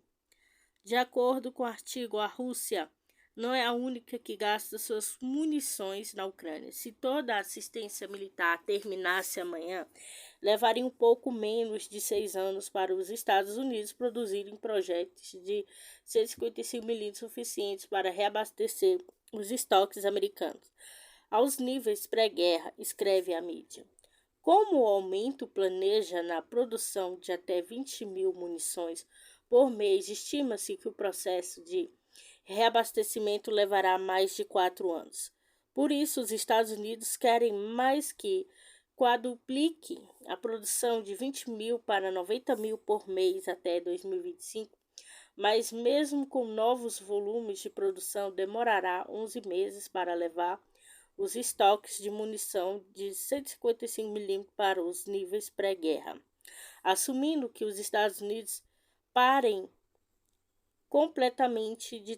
De acordo com o artigo, a Rússia não é a única que gasta suas munições na Ucrânia. Se toda a assistência militar terminasse amanhã, levaria um pouco menos de 6 anos para os Estados Unidos produzirem projetos de 155 mm suficientes para reabastecer os estoques americanos aos níveis pré-guerra, escreve a mídia. Como o aumento planeja na produção de até 20 mil munições por mês, estima-se que o processo de reabastecimento levará mais de 4 anos. Por isso, os Estados Unidos querem mais que quadruplique a produção de 20 mil para 90 mil por mês até 2025, mas mesmo com novos volumes de produção, demorará 11 meses para levar os estoques de munição de 155 mm para os níveis pré-guerra, assumindo que os Estados Unidos parem completamente de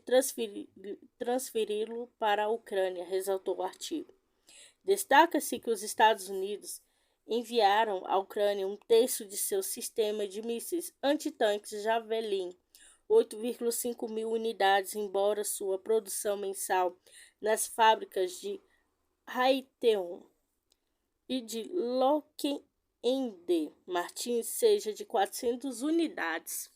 transferi-lo para a Ucrânia, ressaltou o artigo. Destaca-se que os Estados Unidos enviaram à Ucrânia um terço de seu sistema de mísseis antitanques Javelin, 8,5 mil unidades, embora sua produção mensal nas fábricas de Raytheon e de Lockheed Martin seja de 400 unidades.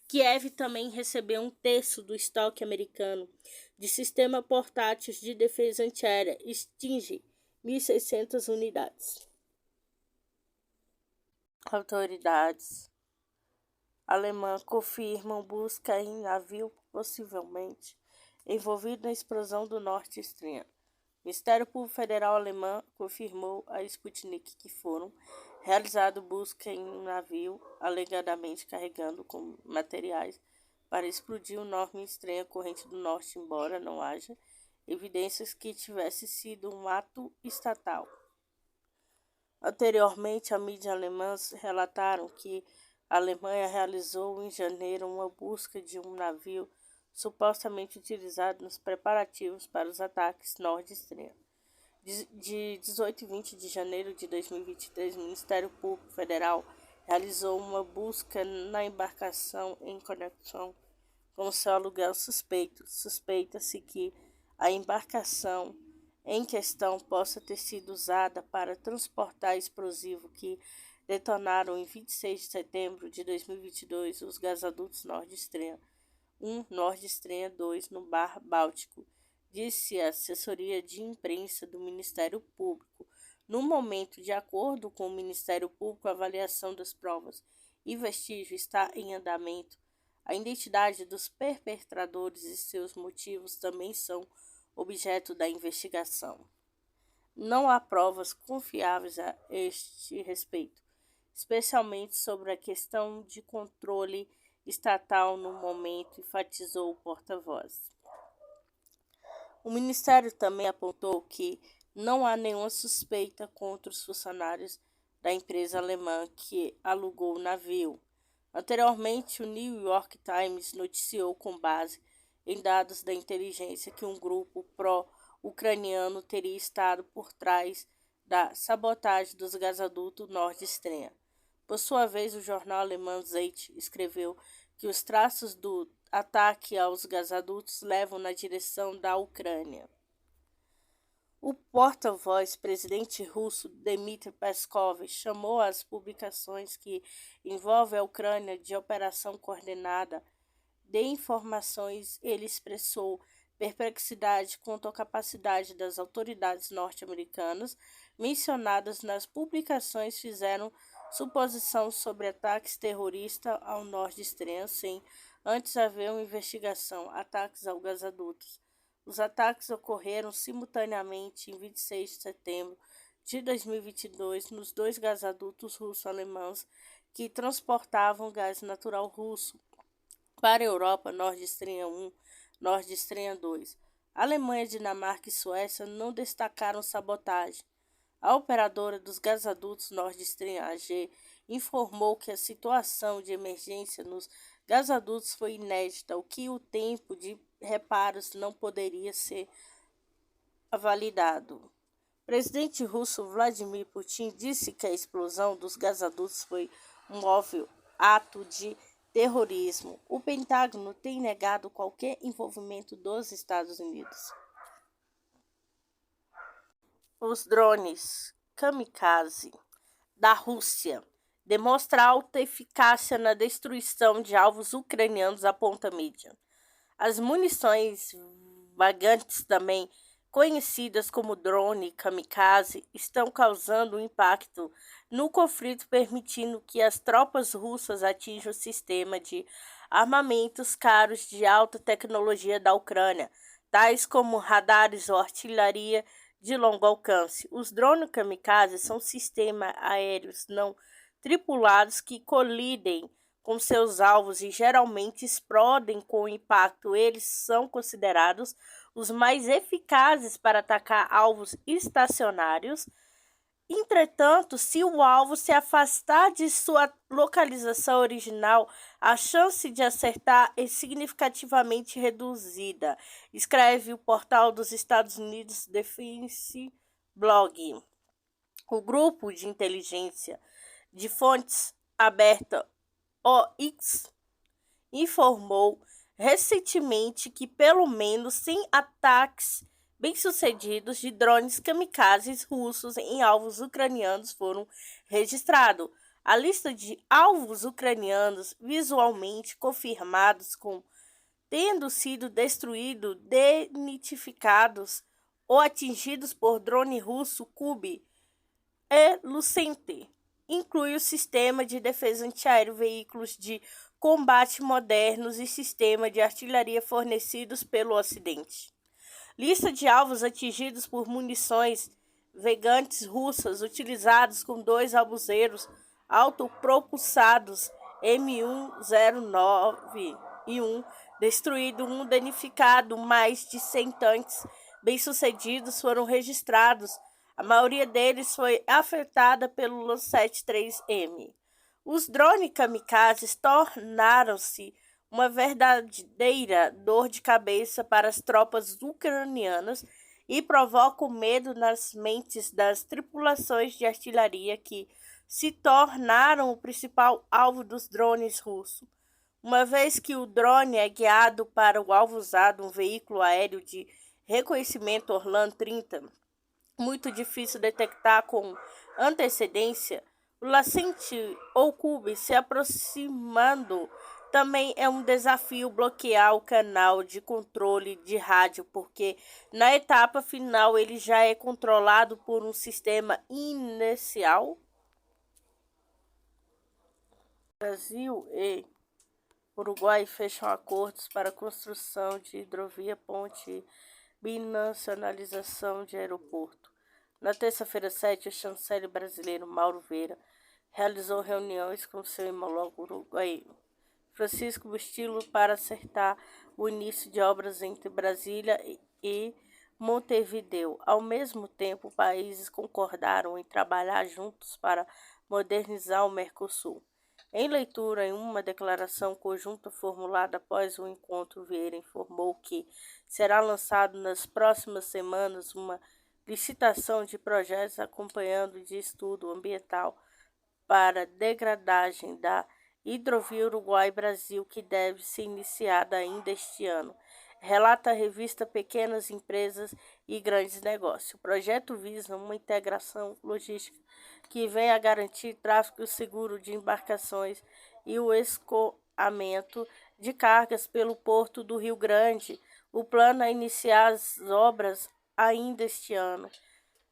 Kiev também recebeu um terço do estoque americano de sistema portátil de defesa antiaérea Stinger, 1.600 unidades. Autoridades alemãs confirmam busca em navio possivelmente envolvido na explosão do Nord Stream. O Ministério Público Federal alemão confirmou a Sputnik que foram realizado busca em um navio alegadamente carregando com materiais para explodir o Nord Stream corrente do norte, embora não haja evidências que tivesse sido um ato estatal. Anteriormente, a mídia alemã relataram que a Alemanha realizou em janeiro uma busca de um navio supostamente utilizado nos preparativos para os ataques Nord Stream. De 18 e 20 de janeiro de 2023, o Ministério Público Federal realizou uma busca na embarcação em conexão com seu aluguel suspeito. Suspeita-se que a embarcação em questão possa ter sido usada para transportar explosivo que detonaram em 26 de setembro de 2022 os gasodutos Nord Stream 1, Nord Stream 2 no Mar Báltico, disse a assessoria de imprensa do Ministério Público. No momento, de acordo com o Ministério Público, a avaliação das provas e vestígios está em andamento. A identidade dos perpetradores e seus motivos também são objeto da investigação. Não há provas confiáveis a este respeito, especialmente sobre a questão de controle estatal no momento, enfatizou o porta-voz. O Ministério também apontou que não há nenhuma suspeita contra os funcionários da empresa alemã que alugou o navio. Anteriormente, o New York Times noticiou com base em dados da inteligência que um grupo pró-ucraniano teria estado por trás da sabotagem dos gasodutos Nord Stream. Por sua vez, o jornal alemão Zeit escreveu que os traços do ataque aos gasodutos levam na direção da Ucrânia. O porta-voz presidente russo Dmitry Peskov chamou as publicações que envolvem a Ucrânia de operação coordenada de informações. Ele expressou perplexidade quanto à capacidade das autoridades norte-americanas mencionadas nas publicações fizeram suposição sobre ataques terroristas ao Nord Stream sem antes haver uma investigação, ataques ao gasodutos. Os ataques ocorreram simultaneamente em 26 de setembro de 2022 nos dois gasodutos russo-alemães que transportavam gás natural russo para a Europa, Nord Stream 1, Nord Stream 2. Alemanha, Dinamarca e Suécia não destacaram sabotagem. A operadora dos gasodutos Nord Stream AG informou que a situação de emergência nos gasodutos foi inédita, o que o tempo de reparos não poderia ser validado. O presidente russo Vladimir Putin disse que a explosão dos gasodutos foi um óbvio ato de terrorismo. O Pentágono tem negado qualquer envolvimento dos Estados Unidos. Os drones kamikaze da Rússia demonstram alta eficácia na destruição de alvos ucranianos, aponta a mídia. As munições vagantes, também conhecidas como drone kamikaze, estão causando um impacto no conflito, permitindo que as tropas russas atinjam o sistema de armamentos caros de alta tecnologia da Ucrânia, tais como radares ou artilharia de longo alcance. Os drones kamikaze são sistemas aéreos não tripulados que colidem com seus alvos e geralmente explodem com o impacto. Eles são considerados os mais eficazes para atacar alvos estacionários. Entretanto, se o alvo se afastar de sua localização original, a chance de acertar é significativamente reduzida, escreve o portal dos Estados Unidos Defense Blog. O grupo de inteligência de fontes aberta OX informou recentemente que pelo menos 100 ataques bem-sucedidos de drones kamikazes russos em alvos ucranianos foram registrados. A lista de alvos ucranianos visualmente confirmados com tendo sido destruídos, identificados ou atingidos por drone russo Kub e Lucente inclui o sistema de defesa antiaéreo, veículos de combate modernos e sistema de artilharia fornecidos pelo Ocidente. Lista de alvos atingidos por munições vagantes russas utilizados com dois abuseiros autopropulsados M109 e 1, destruído um danificado, mais de 100 tanques bem-sucedidos foram registrados. A maioria deles foi afetada pelo Lancet 3M. Os drones kamikazes tornaram-se uma verdadeira dor de cabeça para as tropas ucranianas e provocam medo nas mentes das tripulações de artilharia, que se tornaram o principal alvo dos drones russos. Uma vez que o drone é guiado para o alvo usado, um veículo aéreo de reconhecimento Orlan 30, muito difícil detectar com antecedência, o Lancet ou Kub se aproximando também é um desafio bloquear o canal de controle de rádio, porque na etapa final ele já é controlado por um sistema inercial. Brasil e Uruguai fecham acordos para a construção de hidrovia, ponte e binacionalização de aeroporto. Na terça-feira 7, o chanceler brasileiro Mauro Vieira realizou reuniões com seu homólogo uruguaio Francisco Bustillo para acertar o início de obras entre Brasília e Montevideo. Ao mesmo tempo, países concordaram em trabalhar juntos para modernizar o Mercosul. Em leitura em uma declaração conjunta formulada após o encontro, Vieira informou que será lançado nas próximas semanas uma licitação de projetos acompanhando de estudo ambiental para degradagem da hidrovia Uruguai-Brasil, que deve ser iniciada ainda este ano. relata a revista Pequenas Empresas e Grandes Negócios. O projeto visa uma integração logística que vem a garantir tráfego seguro de embarcações e o escoamento de cargas pelo Porto do Rio Grande. O plano é iniciar as obras ainda este ano.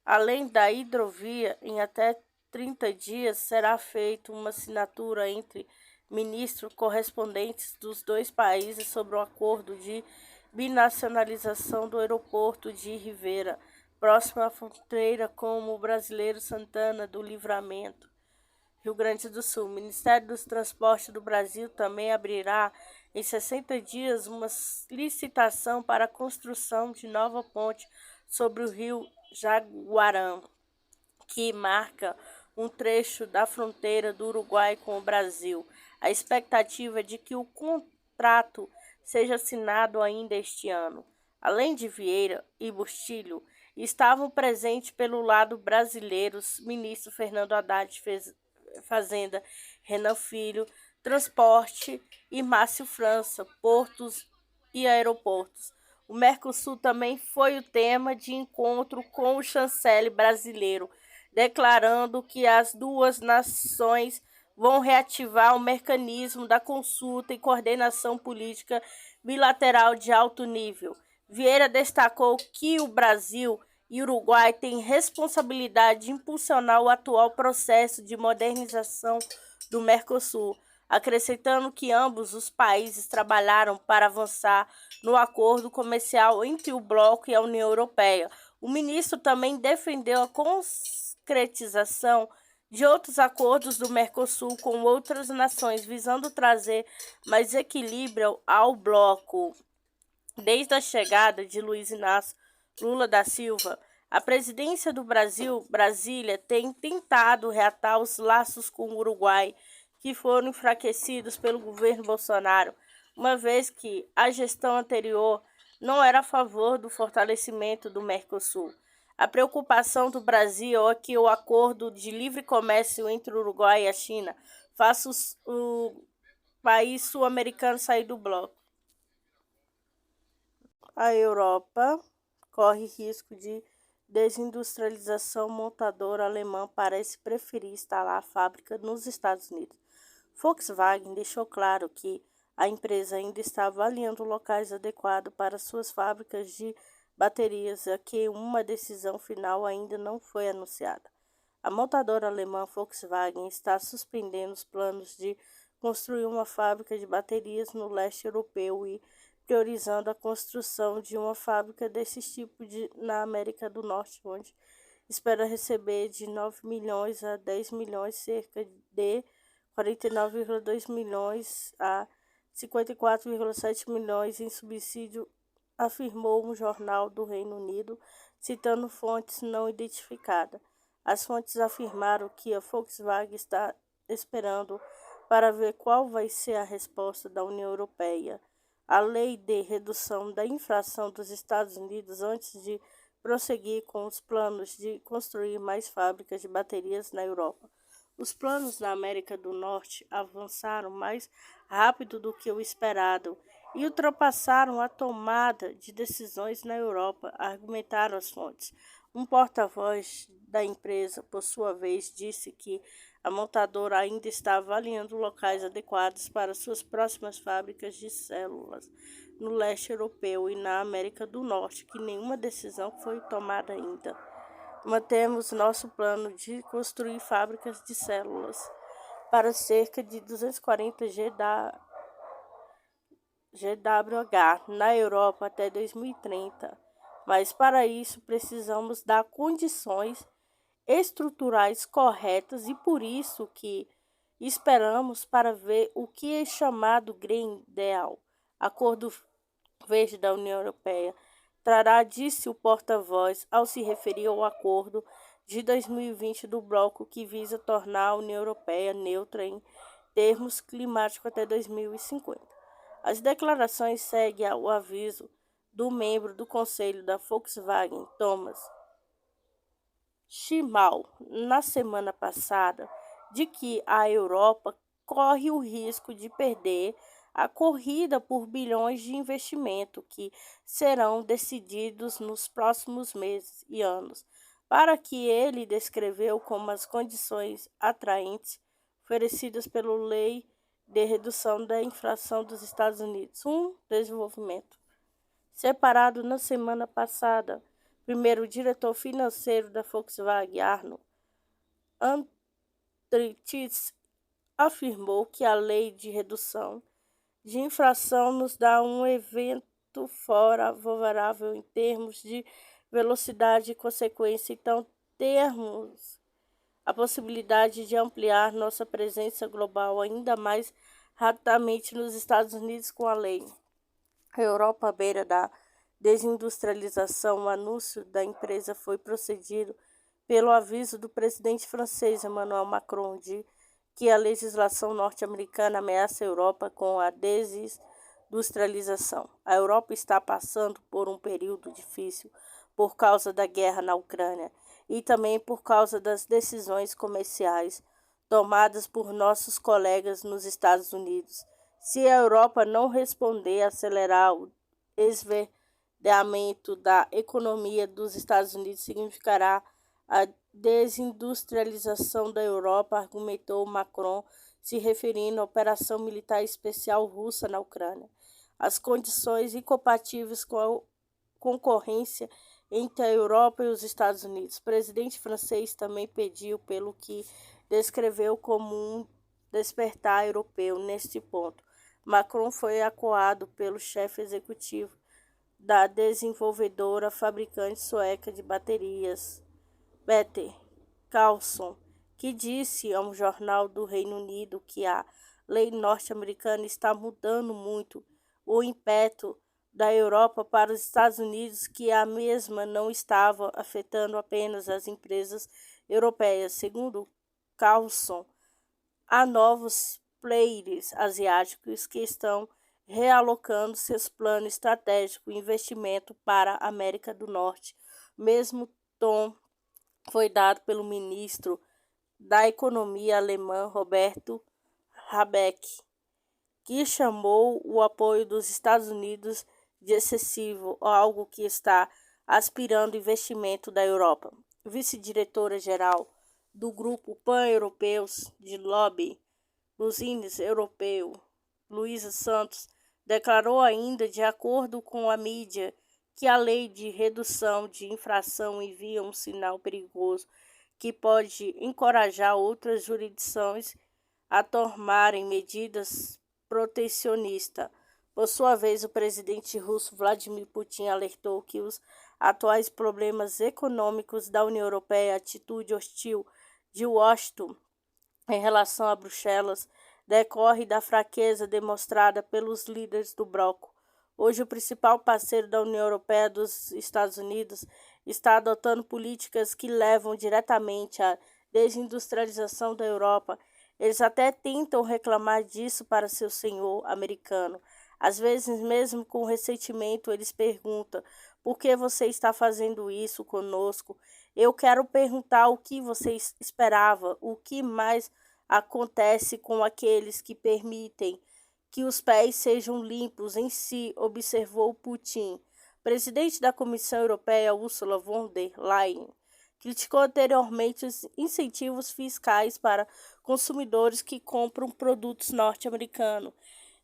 Além da hidrovia, em até 30 dias será feita uma assinatura entre ministros correspondentes dos dois países sobre o acordo de binacionalização do aeroporto de Rivera, próximo à fronteira com o brasileiro Santana do Livramento, Rio Grande do Sul. O Ministério dos Transportes do Brasil também abrirá em 60 dias uma licitação para a construção de nova ponte sobre o rio Jaguarão, que marca um trecho da fronteira do Uruguai com o Brasil. A expectativa é de que o contrato seja assinado ainda este ano. Além de Vieira e Bustilho, estavam presentes pelo lado brasileiro os ministros Fernando Haddad, Fazenda, Renan Filho, Transporte e Márcio França, Portos e Aeroportos. O Mercosul também foi o tema de encontro com o chanceler brasileiro, declarando que as duas nações vão reativar o mecanismo da consulta e coordenação política bilateral de alto nível. Vieira destacou que o Brasil e o Uruguai têm responsabilidade de impulsionar o atual processo de modernização do Mercosul, acrescentando que ambos os países trabalharam para avançar no acordo comercial entre o bloco e a União Europeia. O ministro também defendeu a concretização de outros acordos do Mercosul com outras nações, visando trazer mais equilíbrio ao bloco. Desde a chegada de Luiz Inácio Lula da Silva à presidência do Brasil, Brasília tem tentado reatar os laços com o Uruguai, que foram enfraquecidos pelo governo Bolsonaro, uma vez que a gestão anterior não era a favor do fortalecimento do Mercosul. A preocupação do Brasil é que o acordo de livre comércio entre o Uruguai e a China faça o país sul-americano sair do bloco. A Europa corre risco de desindustrialização. Montadora alemã parece preferir instalar a fábrica nos Estados Unidos. Volkswagen deixou claro que a empresa ainda está avaliando locais adequados para suas fábricas de baterias, a que uma decisão final ainda não foi anunciada. A montadora alemã Volkswagen está suspendendo os planos de construir uma fábrica de baterias no leste europeu e priorizando a construção de uma fábrica desse tipo na América do Norte, onde espera receber de 9 milhões a 10 milhões, cerca de 49,2 milhões a 54,7 milhões em subsídio, afirmou um jornal do Reino Unido, citando fontes não identificadas. As fontes afirmaram que a Volkswagen está esperando para ver qual vai ser a resposta da União Europeia à lei de redução da inflação dos Estados Unidos antes de prosseguir com os planos de construir mais fábricas de baterias na Europa. Os planos na América do Norte avançaram mais rápido do que o esperado e ultrapassaram a tomada de decisões na Europa, argumentaram as fontes. Um porta-voz da empresa, por sua vez, disse que a montadora ainda está avaliando locais adequados para suas próximas fábricas de células no leste europeu e na América do Norte, que nenhuma decisão foi tomada ainda. Mantemos nosso plano de construir fábricas de células para cerca de 240 GWH na Europa até 2030, mas para isso precisamos dar condições estruturais corretas e por isso que esperamos para ver o que é chamado Green Deal, Acordo Verde da União Europeia, trará, disse o porta-voz ao se referir ao acordo de 2020 do bloco que visa tornar a União Europeia neutra em termos climáticos até 2050. As declarações seguem ao aviso do membro do conselho da Volkswagen, Thomas Schimmel, na semana passada, de que a Europa corre o risco de perder a corrida por bilhões de investimento que serão decididos nos próximos meses e anos, para que ele descreveu como as condições atraentes oferecidas pela Lei de Redução da Inflação dos Estados Unidos, um desenvolvimento. Separado na semana passada, primeiro diretor financeiro da Volkswagen, Arno Andriessen, afirmou que a lei de redução de inflação nos dá um evento favorável em termos de velocidade e consequência, então termos a possibilidade de ampliar nossa presença global ainda mais rapidamente nos Estados Unidos com a lei. A Europa à beira da desindustrialização. O anúncio da empresa foi precedido pelo aviso do presidente francês Emmanuel Macron de que a legislação norte-americana ameaça a Europa com a desindustrialização. A Europa está passando por um período difícil por causa da guerra na Ucrânia e também por causa das decisões comerciais tomadas por nossos colegas nos Estados Unidos. Se a Europa não responder, acelerar o esvaziamento da economia dos Estados Unidos significará a desindustrialização da Europa, argumentou Macron, se referindo à operação militar especial russa na Ucrânia. As condições incompatíveis com a concorrência entre a Europa e os Estados Unidos. O presidente francês também pediu pelo que descreveu como um despertar europeu neste ponto. Macron foi acuado pelo chefe executivo da desenvolvedora fabricante sueca de baterias, Peter Carlson, que disse a um jornal do Reino Unido que a lei norte-americana está mudando muito o ímpeto da Europa para os Estados Unidos, que a mesma não estava afetando apenas as empresas europeias. Segundo Carlson, há novos players asiáticos que estão realocando seus planos estratégicos e investimento para a América do Norte. O mesmo tom foi dado pelo ministro da Economia alemão Roberto Habeck, que chamou o apoio dos Estados Unidos de excessivo, algo que está aspirando investimento da Europa. Vice-diretora-geral do Grupo Pan-Europeus de Lobby Business Europeu, Luísa Santos, declarou ainda, de acordo com a mídia, que a lei de redução de inflação envia um sinal perigoso que pode encorajar outras jurisdições a tomarem medidas protecionistas. Por sua vez, o presidente russo Vladimir Putin alertou que os atuais problemas econômicos da União Europeia, a atitude hostil de Washington em relação a Bruxelas, decorre da fraqueza demonstrada pelos líderes do bloco. Hoje, o principal parceiro da União Europeia, dos Estados Unidos, está adotando políticas que levam diretamente à desindustrialização da Europa. Eles até tentam reclamar disso para seu senhor americano. Às vezes, mesmo com ressentimento, eles perguntam: por que você está fazendo isso conosco? Eu quero perguntar o que você esperava, o que mais acontece com aqueles que permitem que os pés sejam limpos em si, observou Putin. Presidente da Comissão Europeia, Ursula von der Leyen, criticou anteriormente os incentivos fiscais para consumidores que compram produtos norte-americanos.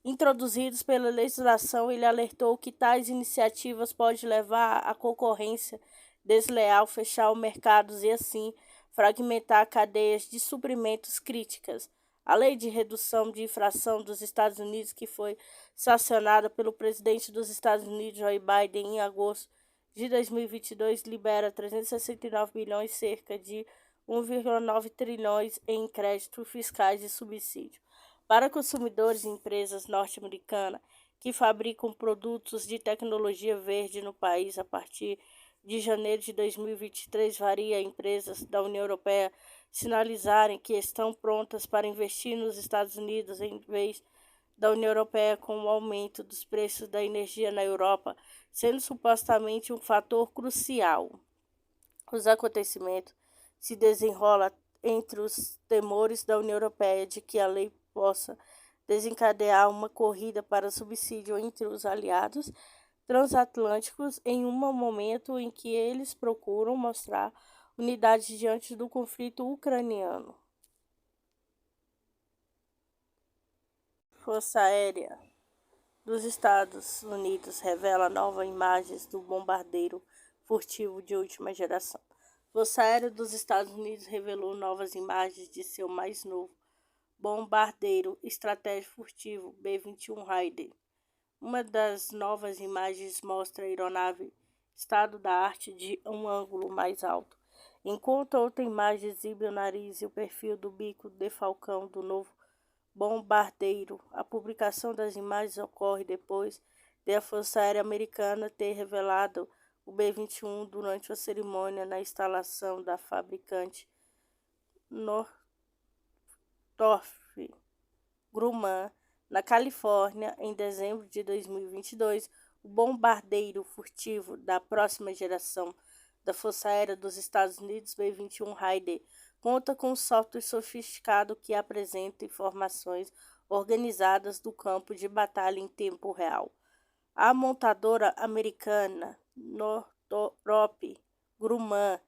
Introduzidos pela legislação, ele alertou que tais iniciativas podem levar à concorrência desleal, fechar os mercados e, assim, fragmentar cadeias de suprimentos críticas. A lei de redução de inflação dos Estados Unidos, que foi sancionada pelo presidente dos Estados Unidos, Joe Biden, em agosto de 2022, libera 369 bilhões, cerca de 1,9 trilhões em créditos fiscais e subsídio para consumidores e empresas norte-americanas que fabricam produtos de tecnologia verde no país. A partir de janeiro de 2023, varia empresas da União Europeia sinalizarem que estão prontas para investir nos Estados Unidos em vez da União Europeia, com o aumento dos preços da energia na Europa sendo supostamente um fator crucial. Os acontecimentos se desenrolam entre os temores da União Europeia de que a lei possa desencadear uma corrida para subsídio entre os aliados transatlânticos em um momento em que eles procuram mostrar unidade diante do conflito ucraniano. Força Aérea dos Estados Unidos revela novas imagens do bombardeiro furtivo de última geração. Força Aérea dos Estados Unidos revelou novas imagens de seu mais novo bombardeiro estratégico furtivo B-21 Raider. Uma das novas imagens mostra a aeronave estado da arte de um ângulo mais alto, enquanto outra imagem exibe o nariz e o perfil do bico de falcão do novo bombardeiro. A publicação das imagens ocorre depois de a Força Aérea Americana ter revelado o B-21 durante a cerimônia na instalação da fabricante Northrop Grumman, na Califórnia, em dezembro de 2022. O bombardeiro furtivo da próxima geração da Força Aérea dos Estados Unidos, B-21 Raider, conta com um software sofisticado que apresenta informações organizadas do campo de batalha em tempo real. A montadora americana Northrop Grumman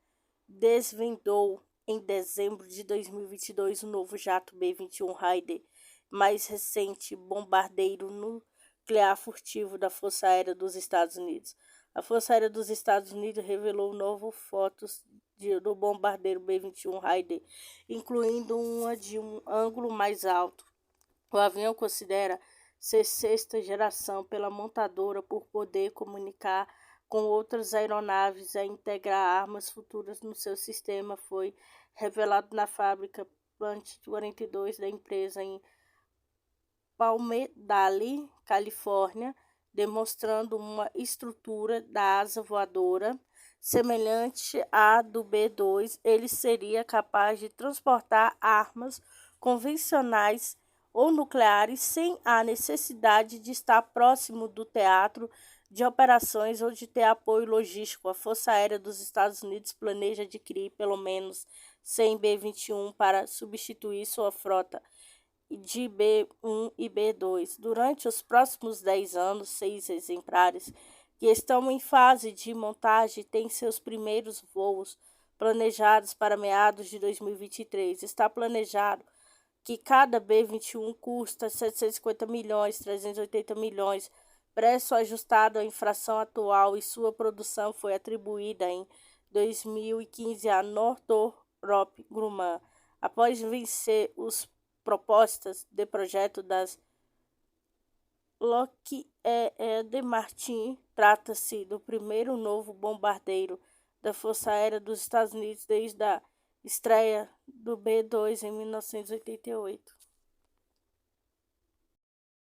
desvendou em dezembro de 2022 o novo jato B-21 Raider, mais recente bombardeiro nuclear furtivo da Força Aérea dos Estados Unidos. A Força Aérea dos Estados Unidos revelou novas fotos do bombardeiro B-21 Raider, incluindo uma de um ângulo mais alto. O avião considera ser sexta geração pela montadora por poder comunicar com outras aeronaves e integrar armas futuras no seu sistema. Foi revelado na fábrica Plant 42 da empresa em Palmdale, Califórnia, demonstrando uma estrutura da asa voadora semelhante à do B-2. Ele seria capaz de transportar armas convencionais ou nucleares sem a necessidade de estar próximo do teatro de operações ou de ter apoio logístico. A Força Aérea dos Estados Unidos planeja adquirir pelo menos 100 B-21 para substituir sua frota de B-1 e B-2. Durante os próximos 10 anos, 6 exemplares que estão em fase de montagem têm seus primeiros voos planejados para meados de 2023. Está planejado que cada B-21 custa 750 milhões, 380 milhões, preço ajustado à inflação atual, e sua produção foi atribuída em 2015 a Northrop Grumman. Após vencer os propostas de projeto das Lockheed Martin, trata-se do primeiro novo bombardeiro da Força Aérea dos Estados Unidos desde a estreia do B-2 em 1988.